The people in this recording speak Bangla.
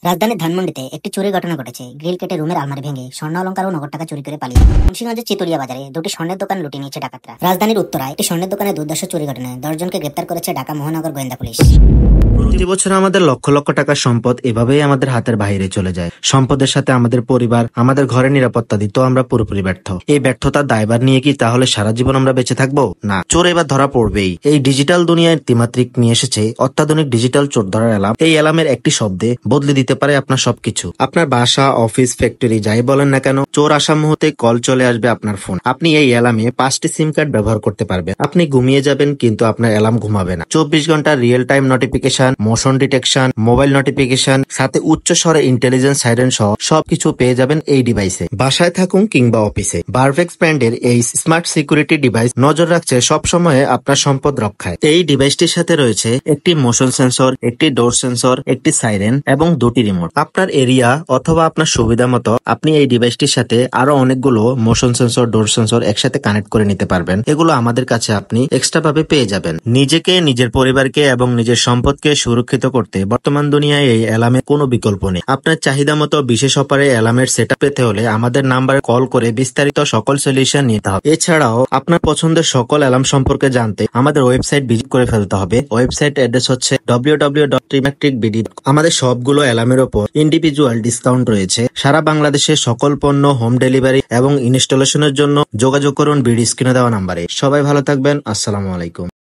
রাজধানীর ধানমন্ডিতে একটি চুরির ঘটনা ঘটেছে। গ্রিল কেটে রুমের আলমারি ভেঙে স্বর্ণ অলংকার ও নগদ টাকা চুরি করে পালিয়ে মুন্সিগঞ্জের চিতুলিয়া বাজারে দুটি স্বর্ণের দোকান লুটে নিয়েছে ডাকাতরা। রাজধানীর উত্তরায় একটি স্বর্ণের দোকানে দুর্দর্শ চুরি ঘটনায় 10 জনকে গ্রেপ্তার করেছে ঢাকা মহানগর গোয়েন্দা পুলিশ। প্রতি বছর আমাদের লক্ষ লক্ষ টাকার সম্পদ এভাবেই আমাদের হাতের বাইরে চলে যায়। সম্পদের সাথে আমাদের পরিবার, আমাদের ঘরের নিরাপত্তা দিতেও আমরা পুরোপুরি ব্যর্থ। এই ব্যর্থতার দায়ভার নিয়ে কি তাহলে সারা জীবন আমরা বেঁচে থাকবো? না, চোর এবার ধরা পড়বেই। এই ডিজিটাল দুনিয়ায় ত্রিমাত্রিক নিয়ে এসেছে অত্যাধুনিক ডিজিটাল চোর ধরার অ্যালার্ম। এই অ্যালার্মের একটি শব্দে বদলে দিতে পারে আপনার সবকিছু। আপনার বাসা, অফিস, ফ্যাক্টরি যাই বলেন না কেন, চোর আসা মুহূর্তে কল চলে আসবে আপনার ফোন। আপনি এই অ্যালার্মে 5টি সিম কার্ড ব্যবহার করতে পারবেন। আপনি ঘুমিয়ে যাবেন কিন্তু আপনার অ্যালার্ম ঘুমাবে না। 24 ঘন্টা real time notification, motion detection, mobile notification, সাথে উচ্চ স্বরে ইন্টেলিজেন্স সাইরেন সহ সবকিছু পেয়ে যাবেন এই ডিভাইসে। বাসায় থাকুন কিংবা অফিসে, বারভেক্স ব্র্যান্ডের এই স্মার্ট সিকিউরিটি ডিভাইস নজর রাখছে সব সময় আপনার সম্পদ রক্ষায়। এই ডিভাইসটির সাথে রয়েছে একটি মোশন সেন্সর, একটি ডোর সেন্সর, একটি সাইরেন এবং 2টি রিমোট। আপনার এরিয়া অথবা আপনার সুবিধা মতো আপনি এই ডিভাইসটির সাথে আরো অনেকগুলো মোশন সেন্সর, ডোর সেন্সর একসাথে কানেক্ট করে নিতে পারবেন। এগুলো আমাদের কাছে আপনি এক্সট্রা ভাবে পেয়ে যাবেন। নিজেকে, নিজের পরিবারকে এবং নিজের সম্পদকে সুরক্ষিত করতে বর্তমান দুনিয়ায় এই অ্যালার্মের কোনো বিকল্প নেই। আপনার চাহিদা মতো বিশেষ অফারে অ্যালার্মের সেটআপ পেতে হলে আমাদের নাম্বারে কল করে বিস্তারিত সকল সলিউশন নিতে হবে। এছাড়াও আপনার পছন্দের সকল অ্যালার্ম সম্পর্কে জানতে আমাদের ওয়েবসাইট ভিজিট করে ফেলতে হবে। ওয়েবসাইট অ্যাড্রেস হচ্ছে www.trimatricbd। আমাদের সবগুলো অ্যালার্মের ওপর ইন্ডিভিজুয়াল ডিসকাউন্ট রয়েছে। সারা বাংলাদেশের সকল পণ্য হোম ডেলিভারি এবং ইনস্টলেশনের জন্য যোগাযোগ করুন বিডি স্ক্রিনে দেওয়া নাম্বারে। সবাই ভালো থাকবেন। আসসালামু আলাইকুম।